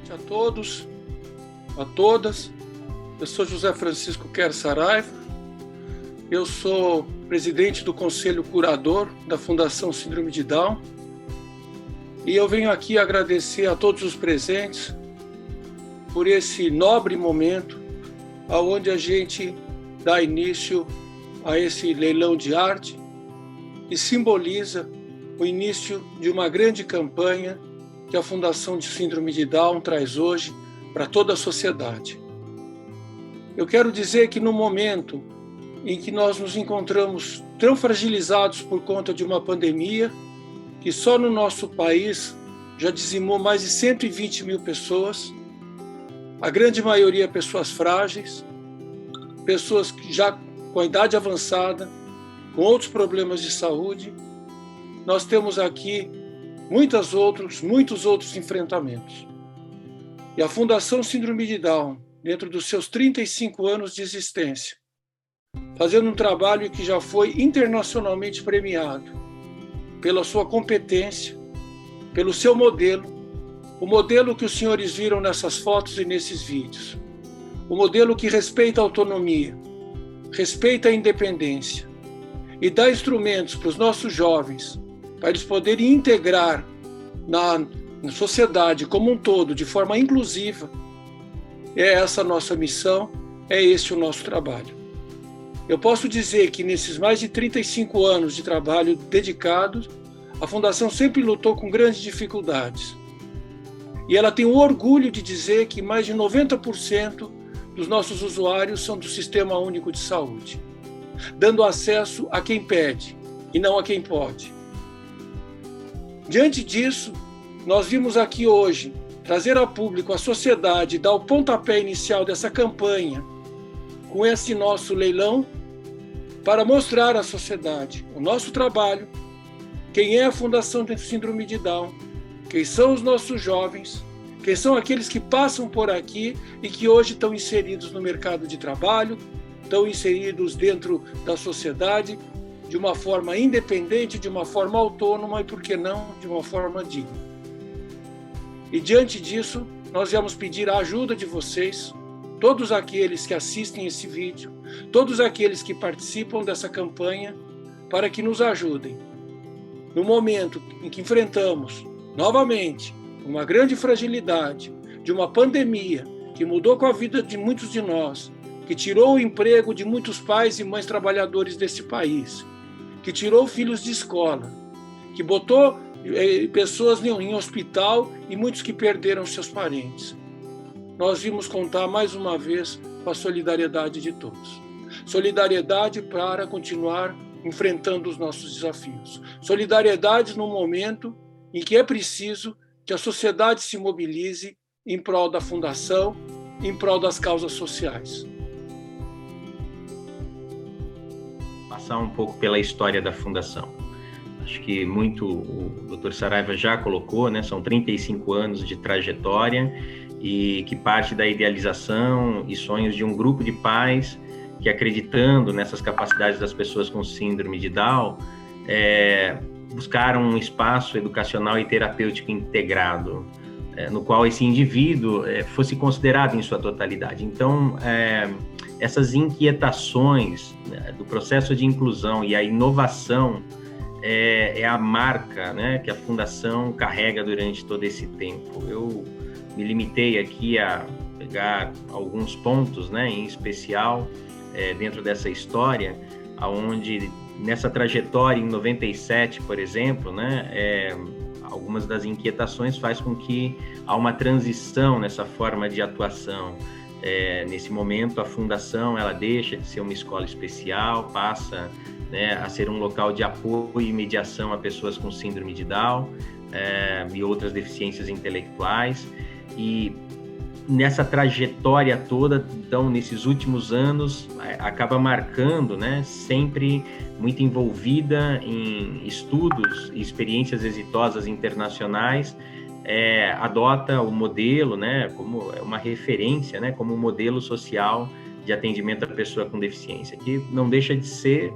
A todos, a todas, eu sou José Francisco Quer Saraiva, eu sou presidente do Conselho Curador da Fundação Síndrome de Down e eu venho aqui agradecer a todos os presentes por esse nobre momento onde a gente dá início a esse leilão de arte e simboliza o início de uma grande campanha que a Fundação de Síndrome de Down traz hoje para toda a sociedade. Eu quero dizer que no momento em que nós nos encontramos tão fragilizados por conta de uma pandemia, que só no nosso país já dizimou mais de 120 mil pessoas, a grande maioria pessoas frágeis, pessoas que já com a idade avançada, com outros problemas de saúde, nós temos aqui muitos outros enfrentamentos. E a Fundação Síndrome de Down, dentro dos seus 35 anos de existência, fazendo um trabalho que já foi internacionalmente premiado pela sua competência, pelo seu modelo, o modelo que os senhores viram nessas fotos e nesses vídeos, o modelo que respeita a autonomia, respeita a independência e dá instrumentos para os nossos jovens para eles poderem integrar na sociedade como um todo, de forma inclusiva. É essa a nossa missão, é esse o nosso trabalho. Eu posso dizer que nesses mais de 35 anos de trabalho dedicado, a Fundação sempre lutou com grandes dificuldades. E ela tem o orgulho de dizer que mais de 90% dos nossos usuários são do Sistema Único de Saúde, dando acesso a quem pede e não a quem pode. Diante disso, nós vimos aqui hoje trazer a público, a sociedade, dar o pontapé inicial dessa campanha com esse nosso leilão para mostrar à sociedade o nosso trabalho, quem é a Fundação de Síndrome de Down, quem são os nossos jovens, quem são aqueles que passam por aqui e que hoje estão inseridos no mercado de trabalho, estão inseridos dentro da sociedade, de uma forma independente, de uma forma autônoma e, por que não, de uma forma digna. E diante disso, nós vamos pedir a ajuda de vocês, todos aqueles que assistem esse vídeo, todos aqueles que participam dessa campanha, para que nos ajudem. No momento em que enfrentamos, novamente, uma grande fragilidade de uma pandemia que mudou com a vida de muitos de nós, que tirou o emprego de muitos pais e mães trabalhadores desse país, que tirou filhos de escola, que botou pessoas em hospital e muitos que perderam seus parentes. Nós vimos contar mais uma vez com a solidariedade de todos. Solidariedade para continuar enfrentando os nossos desafios. Solidariedade no momento em que é preciso que a sociedade se mobilize em prol da Fundação, em prol das causas sociais. Passar um pouco pela história da Fundação. Acho que muito o Dr. Saraiva já colocou, né? São 35 anos de trajetória e que parte da idealização e sonhos de um grupo de pais que, acreditando nessas capacidades das pessoas com síndrome de Down, buscaram um espaço educacional e terapêutico integrado, no qual esse indivíduo fosse considerado em sua totalidade. Então, essas inquietações, né, do processo de inclusão e a inovação é a marca, né, que a Fundação carrega durante todo esse tempo. Eu me limitei aqui a pegar alguns pontos, né, em especial dentro dessa história, onde nessa trajetória em 97, por exemplo, né, algumas das inquietações faz com que há uma transição nessa forma de atuação. Nesse momento, a Fundação ela deixa de ser uma escola especial, passa, né, a ser um local de apoio e mediação a pessoas com síndrome de Down e outras deficiências intelectuais. E nessa trajetória toda, então, nesses últimos anos, acaba marcando, né, sempre muito envolvida em estudos e experiências exitosas internacionais, adota o modelo, né, como uma referência, né, como um modelo social de atendimento à pessoa com deficiência, que não deixa de ser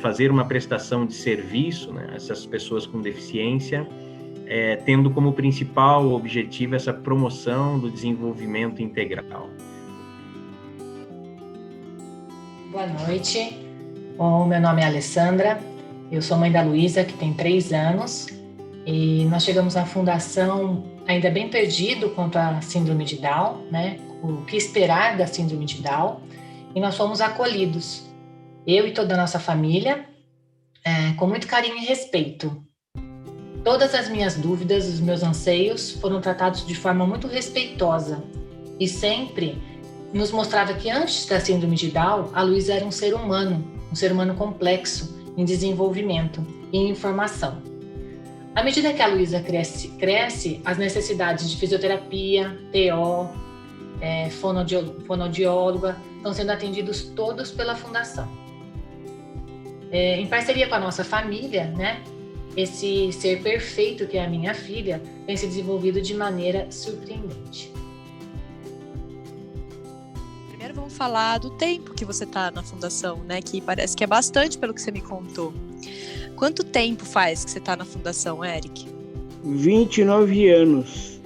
fazer uma prestação de serviço, né, a essas pessoas com deficiência, tendo como principal objetivo essa promoção do desenvolvimento integral. Boa noite. Bom, meu nome é Alessandra, eu sou mãe da Luísa, que tem 3 anos, e nós chegamos à fundação ainda bem perdido quanto à síndrome de Down, né? O que esperar da síndrome de Down, e nós fomos acolhidos, eu e toda a nossa família, com muito carinho e respeito. Todas as minhas dúvidas, os meus anseios foram tratados de forma muito respeitosa e sempre nos mostrava que antes da síndrome de Down, a Luísa era um ser humano complexo em desenvolvimento e em formação. À medida que a Luísa cresce, as necessidades de fisioterapia, TO, fonoaudióloga estão sendo atendidos todos pela Fundação. Em parceria com a nossa família, né? Esse ser perfeito que é a minha filha tem se desenvolvido de maneira surpreendente. Primeiro vamos falar do tempo que você está na Fundação, né? Que parece que é bastante pelo que você me contou. Quanto tempo faz que você está na Fundação, Eric? 29 anos.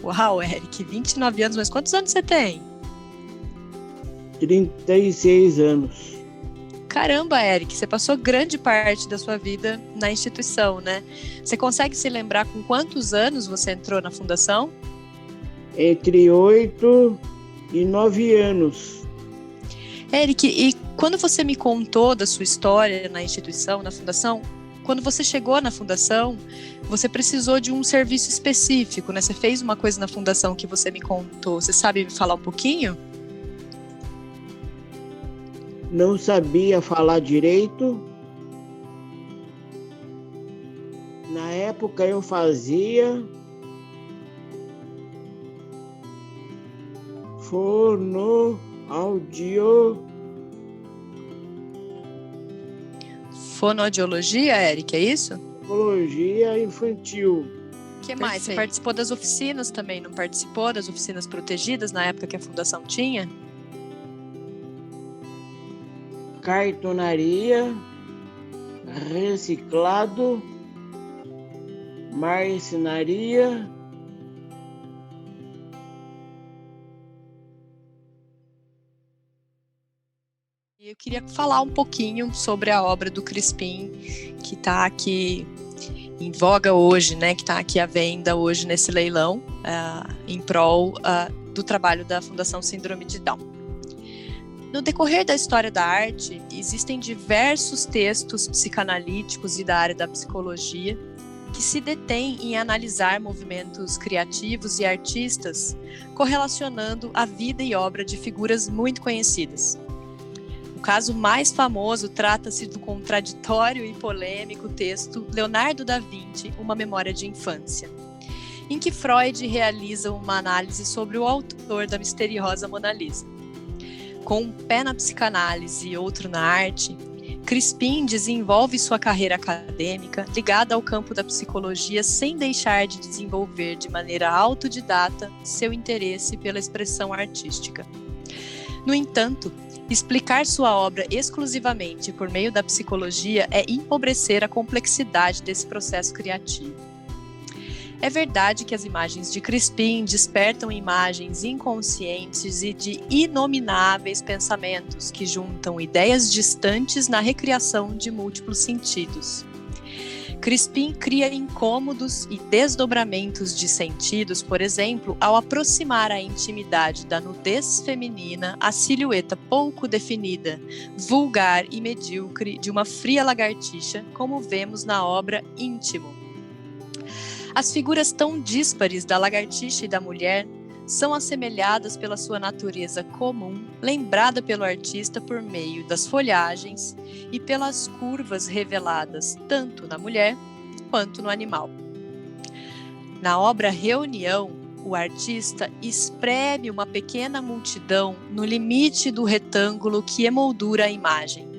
Uau, Eric, 29 anos, mas quantos anos você tem? 36 anos. Caramba, Eric, você passou grande parte da sua vida na instituição, né? Você consegue se lembrar com quantos anos você entrou na Fundação? Entre 8 e 9 anos. Eric, e quando você me contou da sua história na instituição, na Fundação, quando você chegou na Fundação, você precisou de um serviço específico, né? Você fez uma coisa na Fundação que você me contou. Você sabe me falar um pouquinho? Não sabia falar direito. Na época eu fazia Fonoaudiologia, Eric, é isso? Fonoaudiologia infantil. O que mais? Você participou das oficinas também, não participou das oficinas protegidas na época que a Fundação tinha? Cartonaria, reciclado, marcenaria. Eu queria falar um pouquinho sobre a obra do Crispim, que está aqui em voga hoje, né? Que está aqui à venda hoje nesse leilão, em prol do trabalho da Fundação Síndrome de Down. No decorrer da história da arte, existem diversos textos psicanalíticos e da área da psicologia que se detêm em analisar movimentos criativos e artistas, correlacionando a vida e obra de figuras muito conhecidas. O caso mais famoso trata-se do contraditório e polêmico texto Leonardo da Vinci, Uma Memória de Infância, em que Freud realiza uma análise sobre o autor da misteriosa Mona Lisa. Com um pé na psicanálise e outro na arte, Crispim desenvolve sua carreira acadêmica ligada ao campo da psicologia sem deixar de desenvolver de maneira autodidata seu interesse pela expressão artística. No entanto, explicar sua obra exclusivamente por meio da psicologia é empobrecer a complexidade desse processo criativo. É verdade que as imagens de Crispim despertam imagens inconscientes e de inomináveis pensamentos que juntam ideias distantes na recriação de múltiplos sentidos. Crispim cria incômodos e desdobramentos de sentidos, por exemplo, ao aproximar a intimidade da nudez feminina à silhueta pouco definida, vulgar e medíocre de uma fria lagartixa, como vemos na obra Íntimo. As figuras tão díspares da lagartixa e da mulher são assemelhadas pela sua natureza comum, lembrada pelo artista por meio das folhagens e pelas curvas reveladas tanto na mulher quanto no animal. Na obra Reunião, o artista espreme uma pequena multidão no limite do retângulo que emoldura a imagem.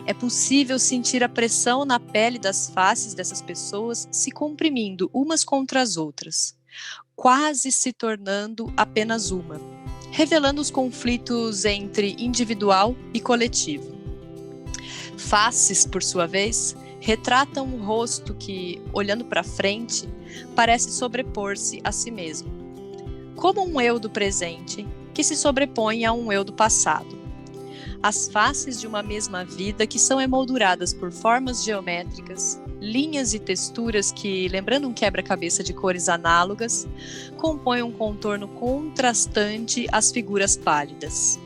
É possível sentir a pressão na pele das faces dessas pessoas se comprimindo umas contra as outras, quase se tornando apenas uma, revelando os conflitos entre individual e coletivo. Faces, por sua vez, retratam um rosto que, olhando para frente, parece sobrepor-se a si mesmo, como um eu do presente que se sobrepõe a um eu do passado. As faces de uma mesma vida que são emolduradas por formas geométricas, linhas e texturas que, lembrando um quebra-cabeça de cores análogas, compõem um contorno contrastante às figuras pálidas.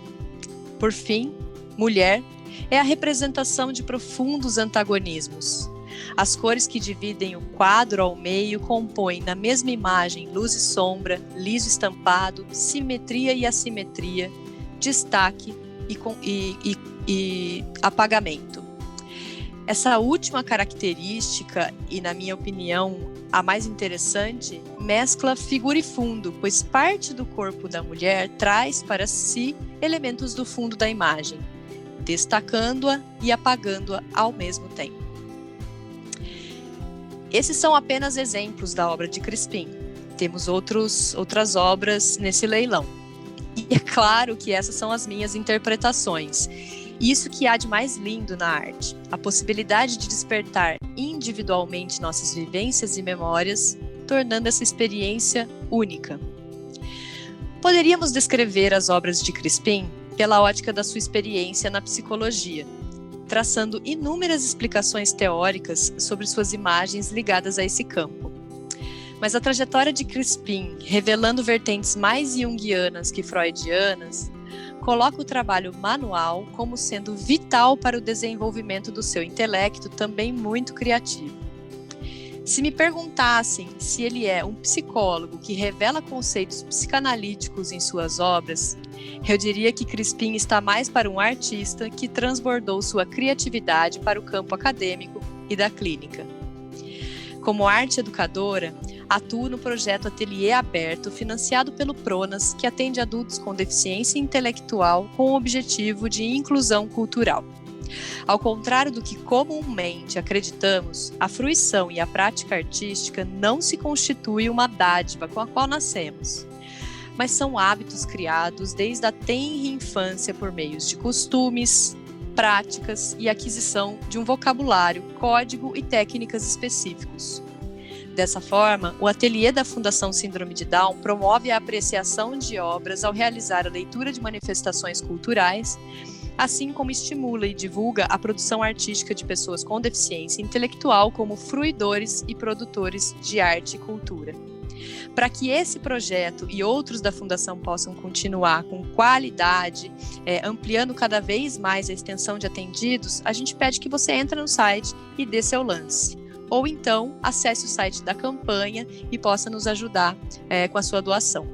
Por fim, mulher é a representação de profundos antagonismos. As cores que dividem o quadro ao meio compõem na mesma imagem luz e sombra, liso estampado, simetria e assimetria, destaque e apagamento. Essa última característica, e na minha opinião a mais interessante, mescla figura e fundo, pois parte do corpo da mulher traz para si elementos do fundo da imagem, destacando-a e apagando-a ao mesmo tempo. Esses são apenas exemplos da obra de Crispim. Temos outras obras nesse leilão. E é claro que essas são as minhas interpretações. Isso que há de mais lindo na arte, a possibilidade de despertar individualmente nossas vivências e memórias, tornando essa experiência única. Poderíamos descrever as obras de Crispim pela ótica da sua experiência na psicologia, traçando inúmeras explicações teóricas sobre suas imagens ligadas a esse campo. Mas a trajetória de Crispim, revelando vertentes mais junguianas que freudianas, coloca o trabalho manual como sendo vital para o desenvolvimento do seu intelecto, também muito criativo. Se me perguntassem se ele é um psicólogo que revela conceitos psicanalíticos em suas obras, eu diria que Crispim está mais para um artista que transbordou sua criatividade para o campo acadêmico e da clínica. Como arte educadora, atuo no projeto Ateliê Aberto, financiado pelo Pronas, que atende adultos com deficiência intelectual com o objetivo de inclusão cultural. Ao contrário do que comumente acreditamos, a fruição e a prática artística não se constitui uma dádiva com a qual nascemos, mas são hábitos criados desde a tenra infância por meios de costumes, práticas e aquisição de um vocabulário, código e técnicas específicos. Dessa forma, o ateliê da Fundação Síndrome de Down promove a apreciação de obras ao realizar a leitura de manifestações culturais, assim como estimula e divulga a produção artística de pessoas com deficiência intelectual como fruidores e produtores de arte e cultura. Para que esse projeto e outros da Fundação possam continuar com qualidade, ampliando cada vez mais a extensão de atendidos, a gente pede que você entre no site e dê seu lance. Ou então, acesse o site da campanha e possa nos ajudar com a sua doação.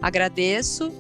Agradeço